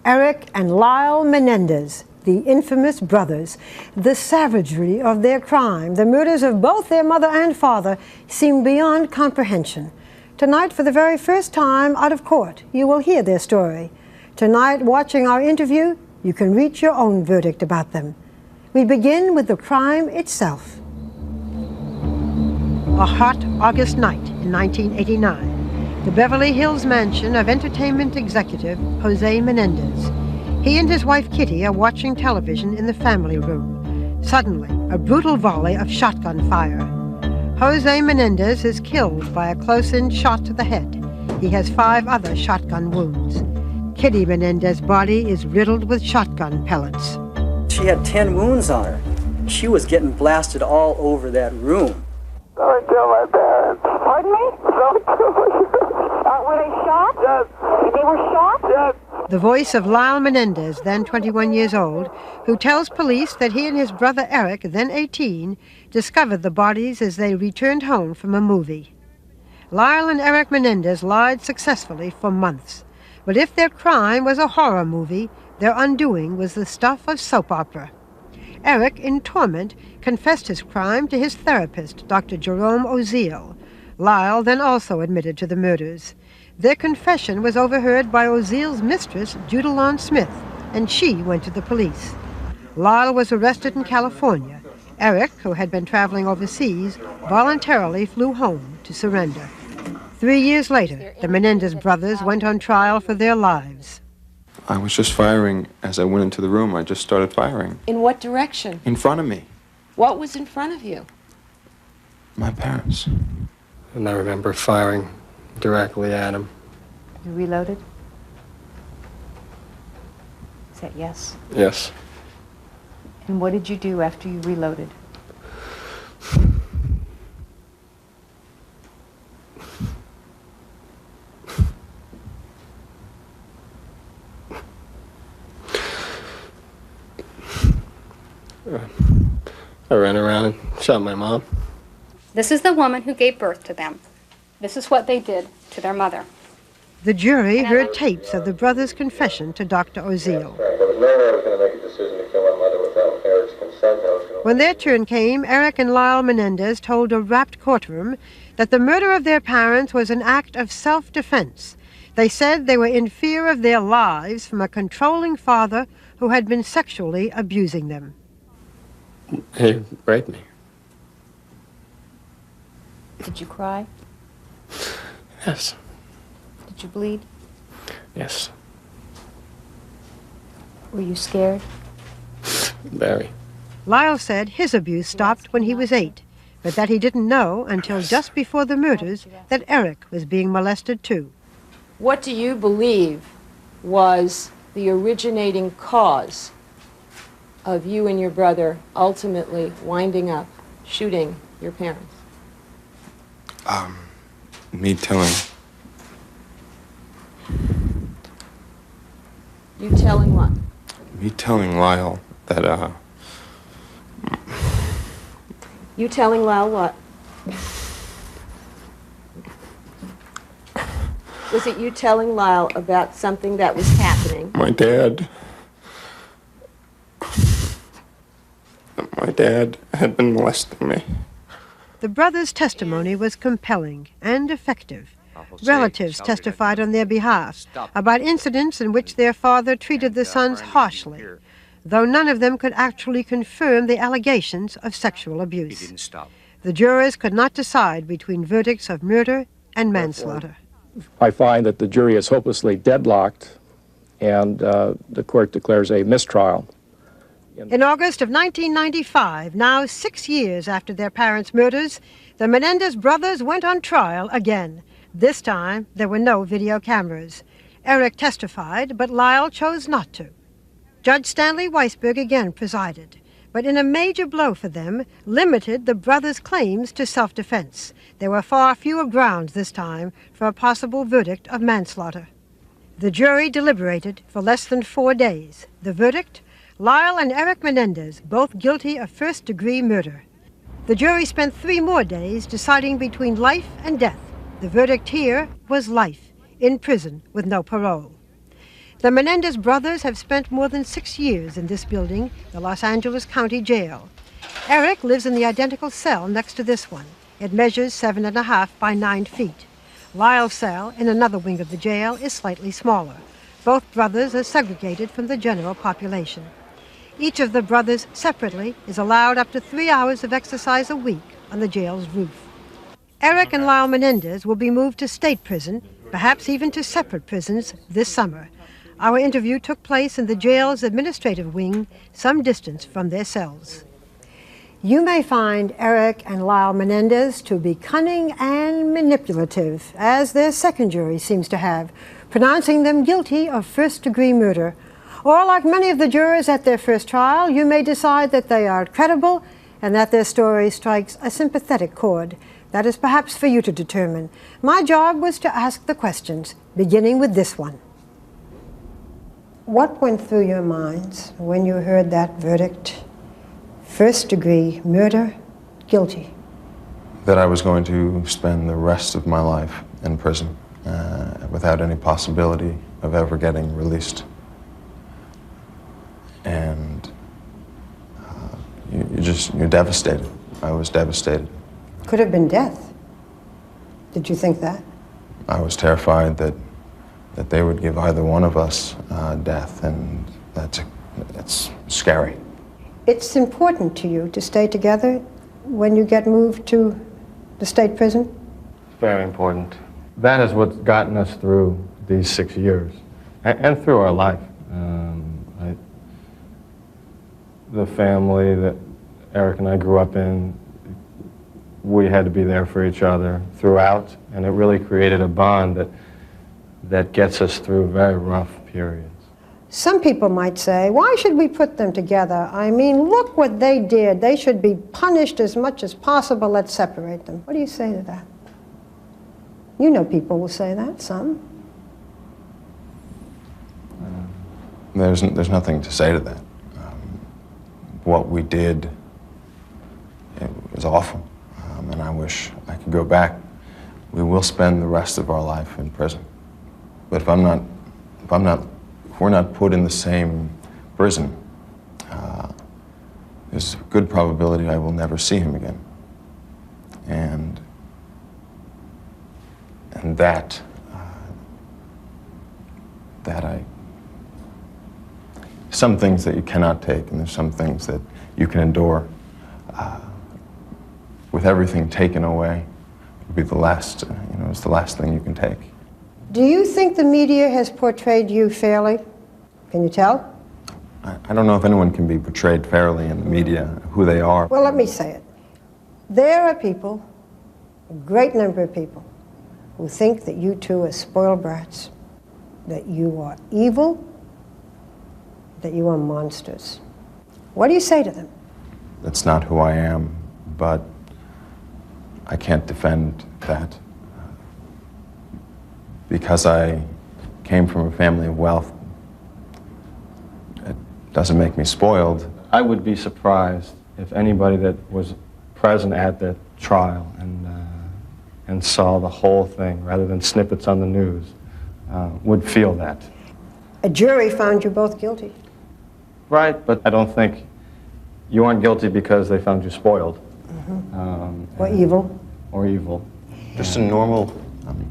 Eric and Lyle Menendez, the infamous brothers. The savagery of their crime, the murders of both their mother and father, seem beyond comprehension. Tonight, for the very first time out of court, you will hear their story. Tonight, watching our interview, you can reach your own verdict about them. We begin with the crime itself. A hot August night in 1989, the Beverly Hills mansion of entertainment executive Jose Menendez. He and his wife Kitty are watching television in the family room. Suddenly, a brutal volley of shotgun fire. Jose Menendez is killed by a close-in shot to the head. He has 5 other shotgun wounds. Kitty Menendez's body is riddled with shotgun pellets. She had 10 wounds on her. She was getting blasted all over that room. Don't kill my parents. Pardon me? Don't kill my parents. Were they shot? Yes. They were shot? Yes. The voice of Lyle Menendez, then 21 years old, who tells police that he and his brother Eric, then 18, discovered the bodies as they returned home from a movie. Lyle and Eric Menendez lied successfully for months. But if their crime was a horror movie, their undoing was the stuff of soap opera. Eric, in torment, confessed his crime to his therapist, Dr. Jerome Oziel. Lyle then also admitted to the murders. Their confession was overheard by Oziel's mistress, Judalon Smith, and she went to the police. Lyle was arrested in California. Eric, who had been traveling overseas, voluntarily flew home to surrender. 3 years later, the Menendez brothers went on trial for their lives. I was just firing as I went into the room. I just started firing. In what direction? In front of me. What was in front of you? My parents. And I remember firing directly at him. You reloaded? Is that yes? Yes. And what did you do after you reloaded? I ran around and shot my mom. This is the woman who gave birth to them. This is what they did to their mother. The jury heard tapes of the brothers' confession to Dr. Oziel. When their turn came, Eric and Lyle Menendez told a rapt courtroom that the murder of their parents was an act of self-defense. They said they were in fear of their lives from a controlling father who had been sexually abusing them. He raped me. Did you cry? Yes. Did you bleed? Yes. Were you scared? Very. Lyle said his abuse stopped when he was 8, but that he didn't know until just before the murders that Eric was being molested too. What do you believe was the originating cause of you and your brother ultimately winding up shooting your parents? Me telling. You telling what? Me telling Lyle that, You telling Lyle what? Was it you telling Lyle about something that was happening? My dad had been molesting me. The brothers' testimony was compelling and effective. Relatives testified on their behalf about incidents in which their father treated the sons harshly, though none of them could actually confirm the allegations of sexual abuse. The jurors could not decide between verdicts of murder and manslaughter. I find that the jury is hopelessly deadlocked, and the court declares a mistrial. In August of 1995, now 6 years after their parents' murders, the Menendez brothers went on trial again. This time, there were no video cameras. Eric testified, but Lyle chose not to. Judge Stanley Weisberg again presided, but in a major blow for them, limited the brothers' claims to self-defense. There were far fewer grounds this time for a possible verdict of manslaughter. The jury deliberated for less than 4 days. The verdict? Lyle and Eric Menendez, both guilty of first-degree murder. The jury spent 3 more days deciding between life and death. The verdict here was life, in prison with no parole. The Menendez brothers have spent more than 6 years in this building, the Los Angeles County Jail. Eric lives in the identical cell next to this one. It measures 7.5 by 9 feet. Lyle's cell, in another wing of the jail, is slightly smaller. Both brothers are segregated from the general population. Each of the brothers separately is allowed up to 3 hours of exercise a week on the jail's roof. Eric and Lyle Menendez will be moved to state prison, perhaps even to separate prisons, this summer. Our interview took place in the jail's administrative wing, some distance from their cells. You may find Eric and Lyle Menendez to be cunning and manipulative, as their second jury seems to have, pronouncing them guilty of first-degree murder. Or, like many of the jurors at their first trial, you may decide that they are credible and that their story strikes a sympathetic chord. That is perhaps for you to determine. My job was to ask the questions, beginning with this one. What went through your minds when you heard that verdict? First-degree murder, guilty. That I was going to spend the rest of my life in prison without any possibility of ever getting released. And you're devastated. I was devastated. Could have been death. Did you think that? I was terrified that they would give either one of us death, and that's scary. It's important to you to stay together when you get moved to the state prison? Very important. That is what's gotten us through these 6 years and through our life. The family that Eric and I grew up in, we had to be there for each other throughout, and it really created a bond that gets us through very rough periods. Some people might say, why should we put them together? I mean, look what they did. They should be punished as much as possible. Let's separate them. What do you say to that? You know people will say that, some. There's nothing to say to that. What we did, it was awful, and I wish I could go back. We will spend the rest of our life in prison. But if we're not put in the same prison, there's a good probability I will never see him again. And some things that you cannot take, and there's some things that you can endure. With everything taken away, it would be the last, it's the last thing you can take. Do you think the media has portrayed you fairly? Can you tell? I don't know if anyone can be portrayed fairly in the media, who they are. Well, let me say it. There are people, a great number of people, who think that you two are spoiled brats, that you are evil, that you are monsters. What do you say to them? That's not who I am, but I can't defend that. Because I came from a family of wealth, it doesn't make me spoiled. I would be surprised if anybody that was present at the trial and saw the whole thing rather than snippets on the news would feel that. A jury found you both guilty. Right, but I don't think you aren't guilty because they found you spoiled. Or evil. Or evil. Just a normal,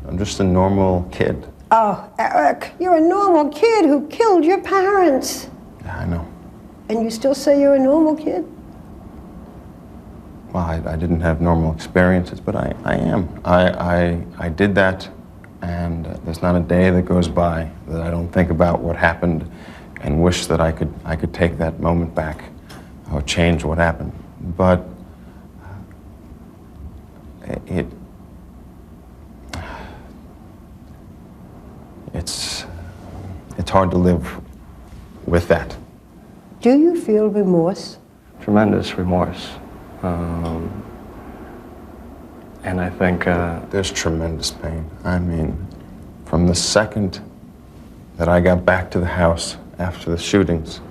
I'm just a normal kid. Oh, Eric, you're a normal kid who killed your parents. Yeah, I know. And you still say you're a normal kid? Well, I didn't have normal experiences, but I am. I did that, and there's not a day that goes by that I don't think about what happened and wish that I could take that moment back or change what happened. But it's hard to live with that. Do you feel remorse? Tremendous remorse. And I think... There's tremendous pain. I mean, from the second that I got back to the house after the shootings,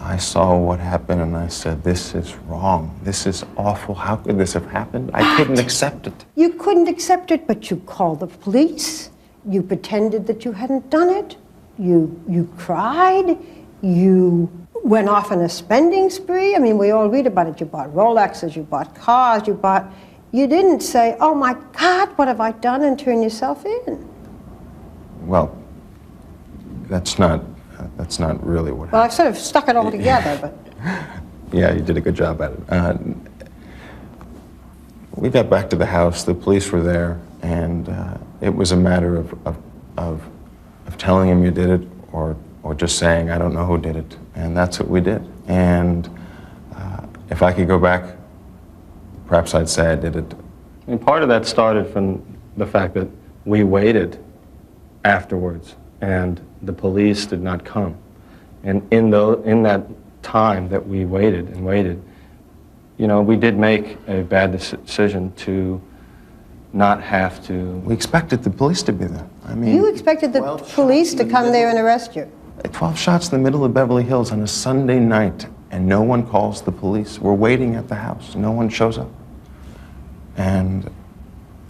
I saw what happened and I said, this is wrong. This is awful. How could this have happened? I couldn't accept it. You couldn't accept it, but you called the police. You pretended that you hadn't done it. You cried? You went off on a spending spree? I mean, we all read about it. You bought Rolexes, you bought cars, you didn't say, oh my God, what have I done, and turn yourself in. Well, that's not really what happened. Well, I've sort of stuck it all together, but... Yeah, you did a good job at it. We got back to the house, the police were there, and it was a matter of telling him you did it, or just saying, I don't know who did it, and that's what we did. And if I could go back, perhaps I'd say I did it. And part of that started from the fact that we waited afterwards, and the police did not come. And in that time that we waited and waited, you know, we did make a bad decision to not have to... We expected the police to be there. I mean... You expected the police to come there and arrest you? 12 shots in the middle of Beverly Hills on a Sunday night, and no one calls the police. We're waiting at the house. No one shows up. And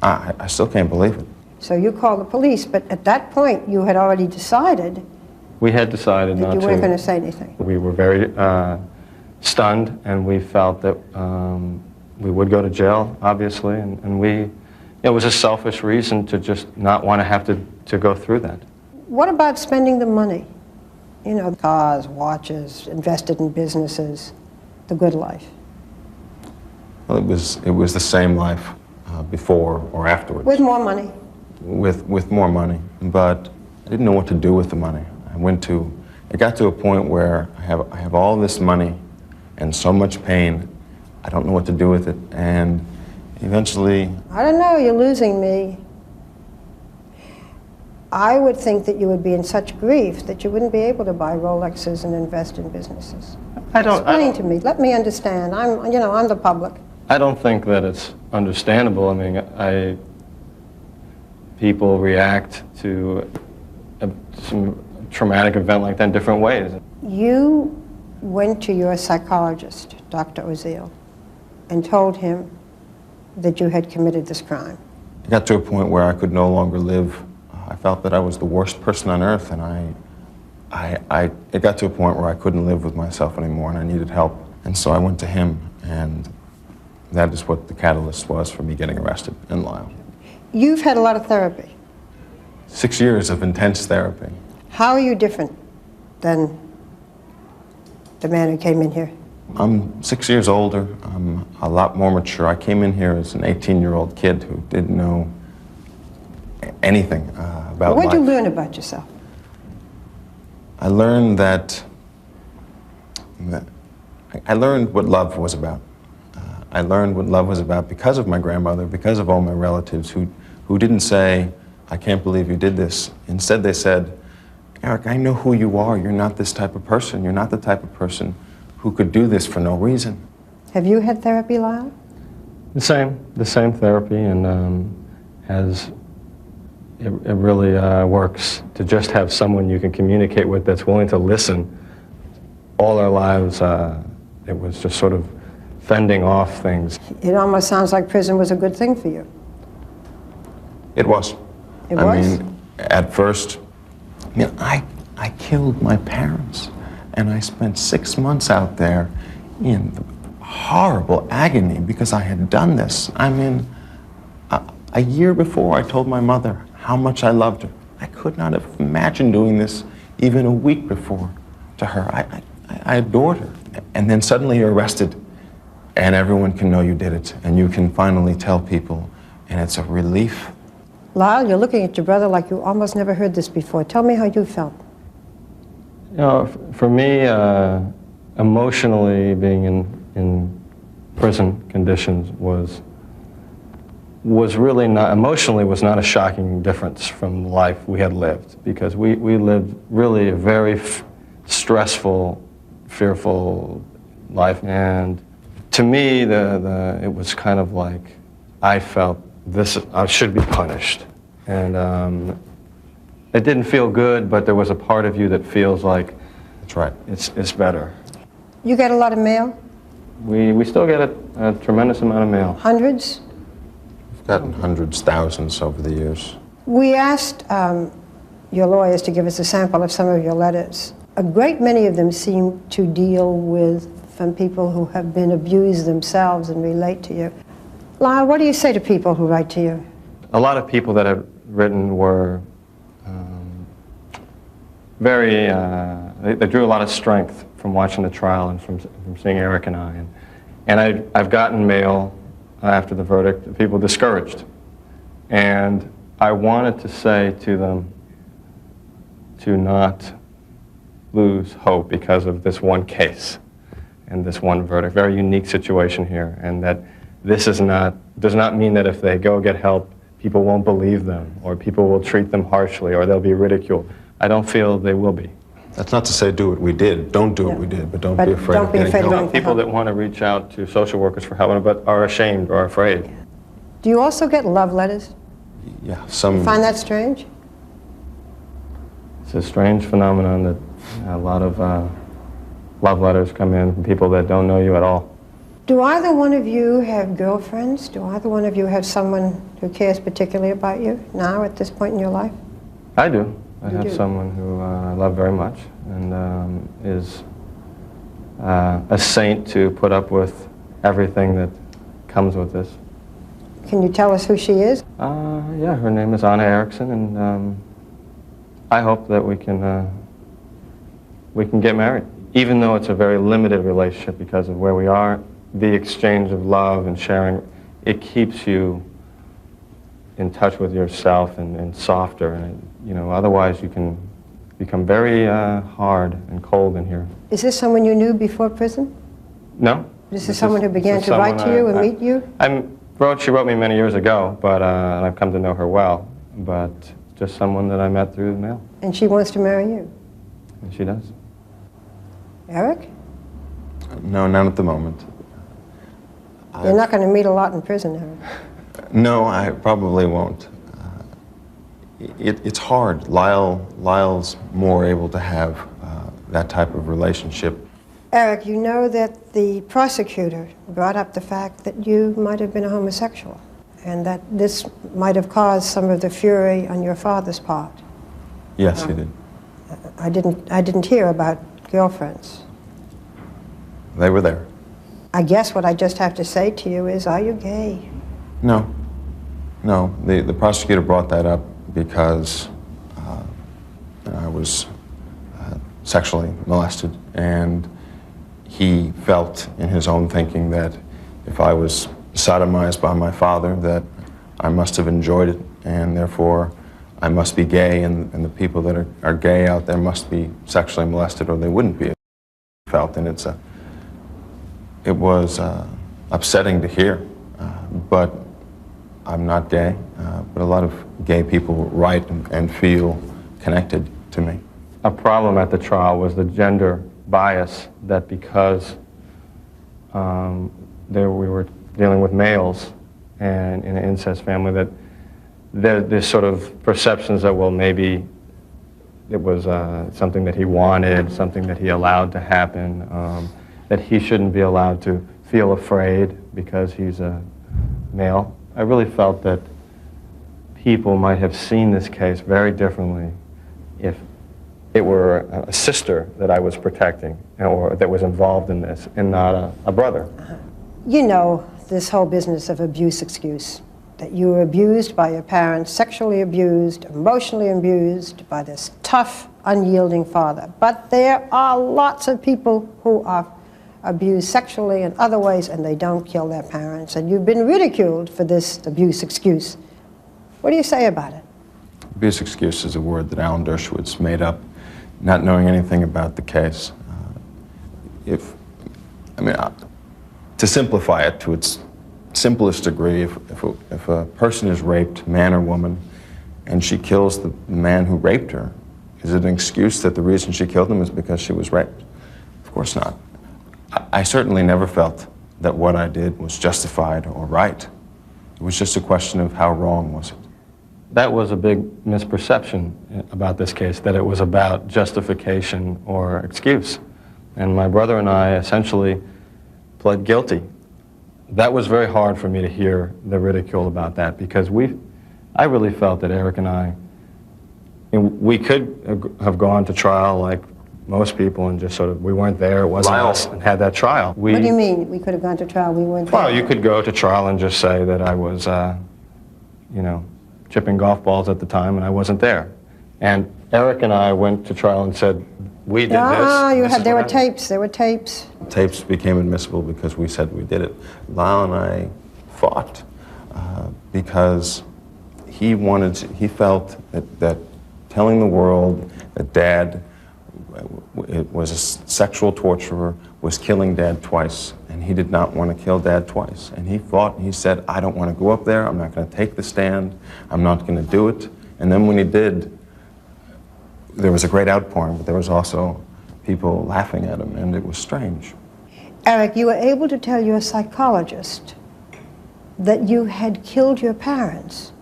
I still can't believe it. So you called the police, but at that point you had already decided... We had decided not to... You weren't going to say anything. We were very stunned, and we felt that we would go to jail, obviously, and it was a selfish reason to just not want to have to go through that. What about spending the money? You know, cars, watches, invested in businesses, the good life. Well, it was the same life before or afterwards. With more money. With more money, but I didn't know what to do with the money. It got to a point where I have all this money and so much pain, I don't know what to do with it, and eventually... I don't know, you're losing me. I would think that you would be in such grief that you wouldn't be able to buy Rolexes and invest in businesses. Explain to me, let me understand. I'm the public. I don't think that it's understandable. I mean, people react to some traumatic event like that in different ways. You went to your psychologist, Dr. Oziel, and told him that you had committed this crime. It got to a point where I could no longer live. I felt that I was the worst person on earth, and it got to a point where I couldn't live with myself anymore, and I needed help. And so I went to him, and that is what the catalyst was for me getting arrested in Lyle. You've had a lot of therapy. 6 years of intense therapy. How are you different than the man who came in here? I'm 6 years older. I'm a lot more mature. I came in here as an 18-year-old kid who didn't know anything about life. What did you learn about yourself? I learned I learned what love was about. I learned what love was about because of my grandmother, because of all my relatives who didn't say, I can't believe you did this. Instead, they said, Eric, I know who you are. You're not this type of person. You're not the type of person who could do this for no reason. Have you had therapy, Lyle? The same therapy, and it really works to just have someone you can communicate with that's willing to listen. All our lives, it was just sort of fending off things. It almost sounds like prison was a good thing for you. It was. It was? I mean, at first, I killed my parents, and I spent 6 months out there in horrible agony because I had done this. I mean, a year before, I told my mother how much I loved her. I could not have imagined doing this even a week before to her. I adored her. And then suddenly you're arrested, and everyone can know you did it, and you can finally tell people, and it's a relief. Lyle, you're looking at your brother like you almost never heard this before. Tell me how you felt. You know, for me, emotionally being in prison conditions was really not, emotionally was not a shocking difference from the life we had lived, because we lived really a very stressful, fearful life. And to me, it was kind of like I felt I should be punished. And it didn't feel good, but there was a part of you that feels like that's right. It's better. You get a lot of mail? We still get a tremendous amount of mail. Hundreds? We've gotten hundreds, thousands over the years. We asked your lawyers to give us a sample of some of your letters. A great many of them seem to deal with from people who have been abused themselves and relate to you. Lyle, what do you say to people who write to you? A lot of people that have written were they drew a lot of strength from watching the trial and from seeing Eric and I. And I've gotten mail after the verdict, people discouraged. And I wanted to say to them to not lose hope because of this one case and this one verdict. Very unique situation here, and that this does not mean that if they go get help, people won't believe them, or people will treat them harshly, or they'll be ridiculed. I don't feel they will be. That's not to say do what we did. Don't do what we did, but don't be afraid of getting help. People that want to reach out to social workers for help, but are ashamed or afraid. Do you also get love letters? Yeah, some. You find that strange? It's a strange phenomenon that a lot of love letters come in from people that don't know you at all. Do either one of you have girlfriends? Do either one of you have someone who cares particularly about you now at this point in your life? I do. I have do? someone who I love very much and is a saint to put up with everything that comes with this. Can you tell us who she is? Yeah, her name is Anna Erickson, and I hope that we can get married. Even though it's a very limited relationship because of where we are, the exchange of love and sharing, it keeps you in touch with yourself and softer, and you know, otherwise you can become very hard and cold in here. Is this someone you knew before prison? No. This is someone who began to write to you and meet you? She wrote me many years ago, but and I've come to know her well, but just someone that I met through the mail. And she wants to marry you? And she does. Eric? No, not at the moment. You're not going to meet a lot in prison, Eric. No, I probably won't. It's hard. Lyle's more able to have that type of relationship. Eric, you know that the prosecutor brought up the fact that you might have been a homosexual and that this might have caused some of the fury on your father's part. Yes, he did. I didn't hear about girlfriends. They were there. I guess what I just have to say to you is, are you gay? No. No, the prosecutor brought that up because I was sexually molested, and he felt in his own thinking that if I was sodomized by my father, that I must have enjoyed it, and therefore I must be gay, and the people that are gay out there must be sexually molested, or they wouldn't be. Felt, and it was upsetting to hear, but I'm not gay, but a lot of gay people write and feel connected to me. A problem at the trial was the gender bias, that because we were dealing with males and in an incest family, that there's sort of perceptions that, well, maybe it was something that he wanted, something that he allowed to happen, that he shouldn't be allowed to feel afraid because he's a male. I really felt that people might have seen this case very differently if it were a sister that I was protecting or that was involved in this and not a brother. You know this whole business of abuse excuse, that you were abused by your parents, sexually abused, emotionally abused by this tough, unyielding father. But there are lots of people who are abused sexually in other ways and they don't kill their parents. And you've been ridiculed for this abuse excuse. What do you say about it? Abuse excuse is a word that Alan Dershowitz made up, not knowing anything about the case. To simplify it to its simplest degree, if a person is raped, man or woman, and she kills the man who raped her, is it an excuse that the reason she killed him is because she was raped? Of course not. I certainly never felt that what I did was justified or right. It was just a question of how wrong was it. That was a big misperception about this case, that it was about justification or excuse. And my brother and I essentially pled guilty. That was very hard for me to hear the ridicule about that, because I really felt that Eric and I And we could have gone to trial like most people and just sort of, we weren't there, it wasn't us, and had that trial. What do you mean we could have gone to trial? We weren't there? Well, you could go to trial and just say that I was, you know, chipping golf balls at the time and I wasn't there. And Eric and I went to trial and said, we did this. There were tapes. There were tapes. Tapes became admissible because we said we did it. Lyle and I fought because he felt that telling the world that Dad was a sexual torturer was killing Dad twice, and he did not want to kill Dad twice. And he fought, and he said, I don't want to go up there, I'm not going to take the stand, I'm not going to do it. And then when he did, there was a great outpouring, but there was also people laughing at him, and it was strange. Eric, you were able to tell your psychologist that you had killed your parents,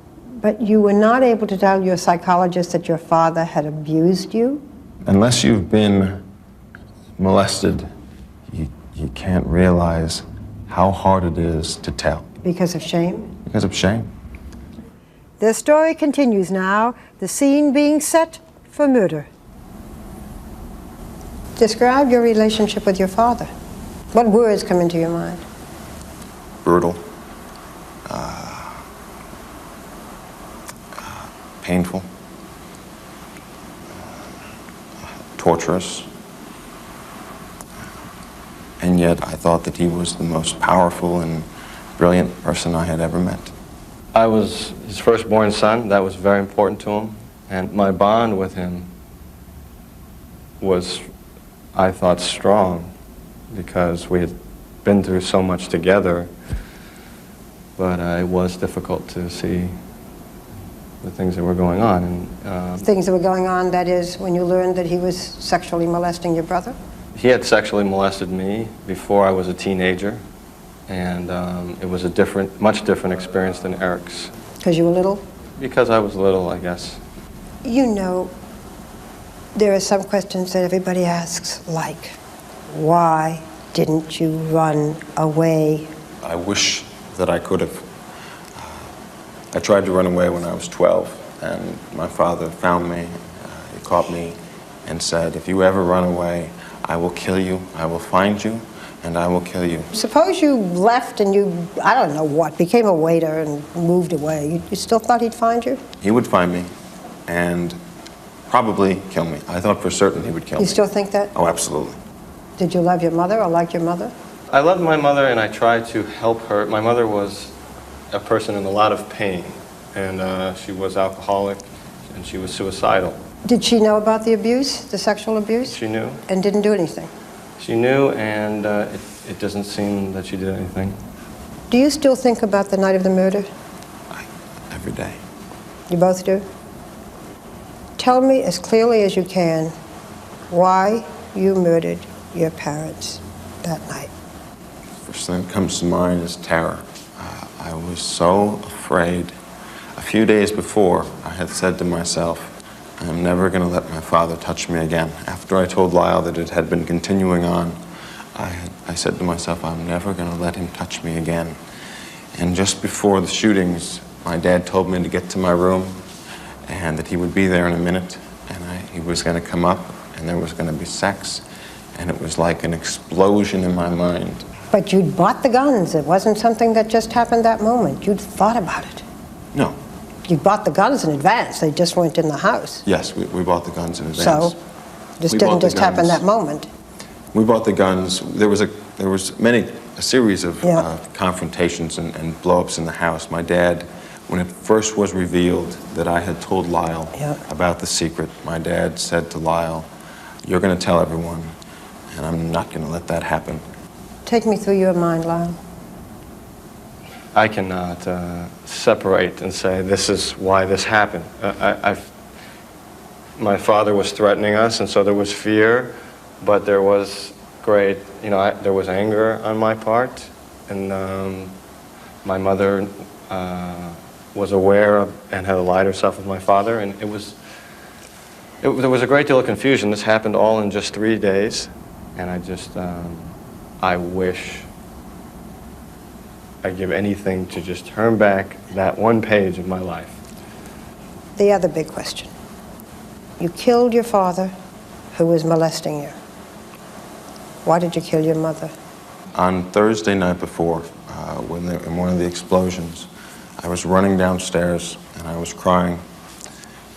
but you were not able to tell your psychologist that your father had abused you? Unless you've been molested, you can't realize how hard it is to tell. Because of shame? Because of shame. The story continues now, the scene being set for murder. Describe your relationship with your father. What words come into your mind? Brutal. Painful. Torturous. And yet I thought that he was the most powerful and brilliant person I had ever met. I was his firstborn son. That was very important to him. And my bond with him was, I thought, strong because we had been through so much together, but it was difficult to see the things that were going on. And things that were going on, that is, when you learned that he was sexually molesting your brother? He had sexually molested me before I was a teenager, and it was a much different experience than Eric's. Because you were little? Because I was little, I guess. You know, there are some questions that everybody asks, like, why didn't you run away? I wish that I could have. I tried to run away when I was 12, and my father found me. He caught me and said, if you ever run away, I will kill you, I will find you, and I will kill you. Suppose you left and you, I don't know what, became a waiter and moved away. You still thought he'd find you? He would find me and probably kill me. I thought for certain he would kill me. You still think that? Oh, absolutely. Did you love your mother or like your mother? I loved my mother and I tried to help her. My mother was a person in a lot of pain, and she was alcoholic and she was suicidal. Did she know about the abuse, the sexual abuse? She knew. And didn't do anything? She knew, and it doesn't seem that she did anything. Do you still think about the night of the murder? Every day. You both do? Tell me as clearly as you can why you murdered your parents that night. First thing that comes to mind is terror. I was so afraid. A few days before, I had said to myself, I'm never going to let my father touch me again. After I told Lyle that it had been continuing on, I said to myself, I'm never going to let him touch me again. And just before the shootings, my dad told me to get to my room and that he would be there in a minute, and he was going to come up and there was going to be sex, and it was like an explosion in my mind. But you'd bought the guns. It wasn't something that just happened that moment. You'd thought about it. No. You bought the guns in advance. They just weren't in the house. Yes, we bought the guns in advance. So this didn't just happen that moment. We bought the guns. There was a series of confrontations and blow-ups in the house. My dad, when it first was revealed that I had told Lyle about the secret, my dad said to Lyle, you're going to tell everyone, and I'm not going to let that happen. Take me through your mind, Lyle. I cannot separate and say this is why this happened. My father was threatening us, and so there was fear, but there was great, there was anger on my part, and my mother was aware of and had allied herself with my father, and there was a great deal of confusion. This happened all in just 3 days, and I wish I'd give anything to just turn back that one page of my life. The other big question. You killed your father, who was molesting you. Why did you kill your mother? On Thursday night before, in one of the explosions, I was running downstairs and I was crying.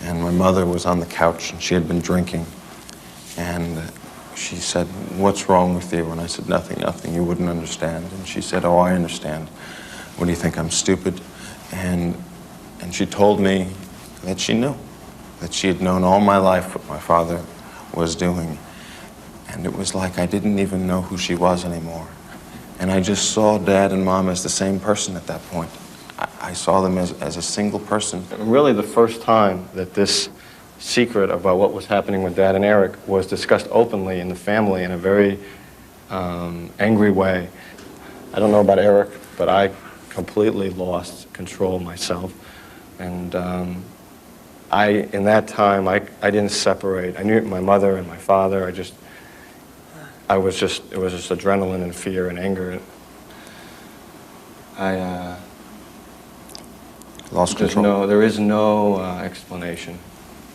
And my mother was on the couch and she had been drinking. And she said, "What's wrong with you?" And I said, "Nothing, nothing, you wouldn't understand." And she said, "Oh, I understand. What do you think, I'm stupid?" And she told me that she knew, that she had known all my life what my father was doing. And it was like I didn't even know who she was anymore. And I just saw Dad and Mom as the same person at that point. I saw them as a single person. And really the first time that this secret about what was happening with Dad and Eric was discussed openly in the family in a very angry way. I don't know about Eric, but I completely lost control myself. And in that time, I didn't separate. I knew my mother and my father. It was just adrenaline and fear and anger. I lost control. There is no explanation.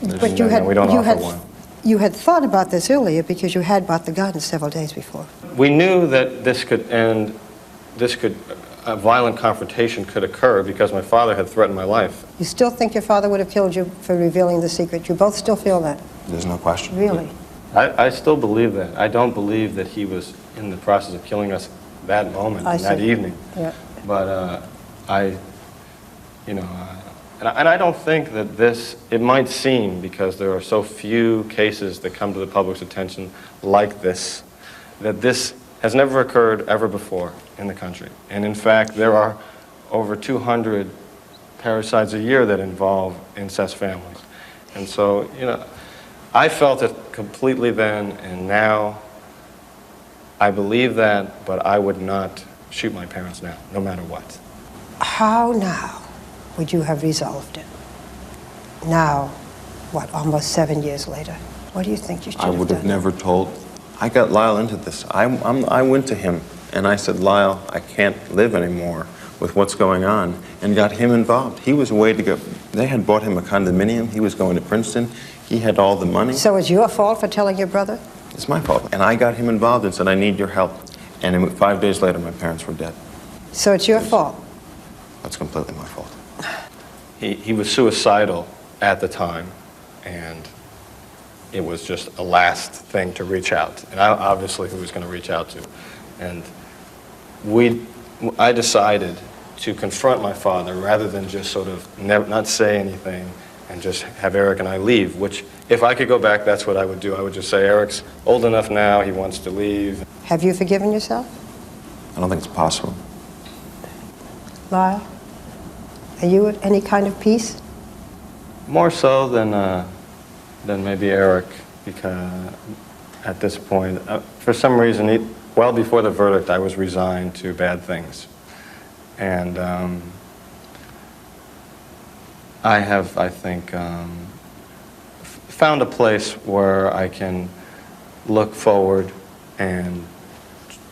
But we don't offer one. You had thought about this earlier because you had bought the gun several days before. We knew that this could end, a violent confrontation could occur because my father had threatened my life. You still think your father would have killed you for revealing the secret? You both still feel that? There's no question. Really? I still believe that. I don't believe that he was in the process of killing us that moment, that evening. Yeah. But and I don't think that it might seem, because there are so few cases that come to the public's attention like this, that this has never occurred ever before in the country. And in fact, there are over 200 parricides a year that involve incest families. And so, I felt it completely then, and now I believe that, but I would not shoot my parents now, no matter what. How now would you have resolved it? Now, almost 7 years later? What do you think you should have done? I would have never told. I got Lyle into this. I went to him and I said, "Lyle, I can't live anymore with what's going on," and got him involved. He was a way to go. They had bought him a condominium. He was going to Princeton. He had all the money. So it's your fault for telling your brother? It's my fault. And I got him involved and said, "I need your help." And 5 days later, my parents were dead. So it's your fault? That's completely my fault. He was suicidal at the time, and it was just a last thing to reach out. And obviously who was going to reach out to. And I decided to confront my father rather than just sort of not say anything and just have Eric and I leave, which if I could go back, that's what I would do. I would just say, "Eric's old enough now, he wants to leave." Have you forgiven yourself? I don't think it's possible. Lyle, are you at any kind of peace? More so than maybe Eric, because at this point, for some reason, well before the verdict, I was resigned to bad things. And I have, I think, found a place where I can look forward and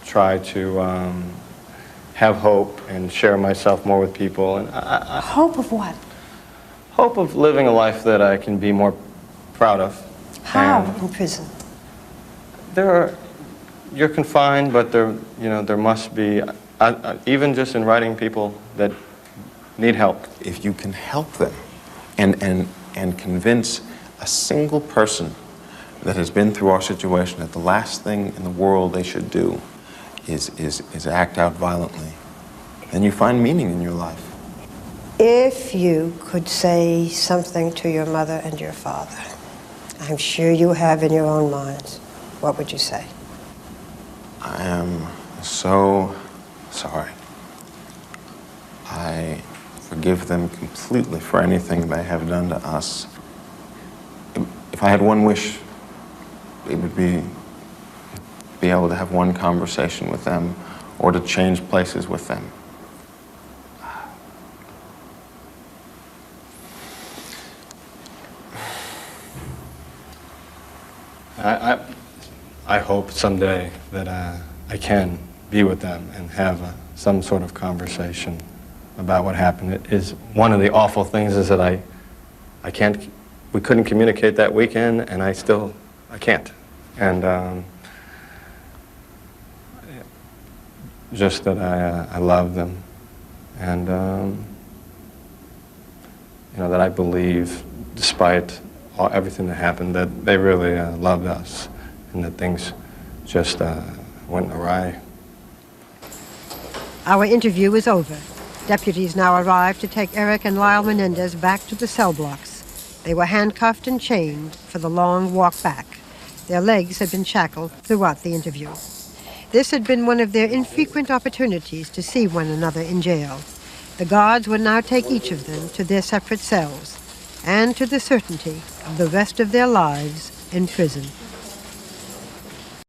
try to have hope and share myself more with people. And Hope of what? Hope of living a life that I can be more proud of. How in prison? You're confined, but there must be, even just in writing, people that need help. If you can help them and convince a single person that has been through our situation that the last thing in the world they should do is act out violently, then you find meaning in your life. If you could say something to your mother and your father, I'm sure you have in your own minds, what would you say? I am so sorry. I forgive them completely for anything they have done to us. If I had one wish, it would be able to have one conversation with them or to change places with them. I hope someday that I can be with them and have some sort of conversation about what happened. It is one of the awful things is that I can't we couldn't communicate that weekend, and I can't. And just that I love them, and that I believe, despite everything that happened, that they really loved us, and that things just went awry. Our interview is over. Deputies now arrived to take Eric and Lyle Menendez back to the cell blocks. They were handcuffed and chained for the long walk back. Their legs had been shackled throughout the interview. This had been one of their infrequent opportunities to see one another in jail. The guards would now take each of them to their separate cells and to the certainty of the rest of their lives in prison.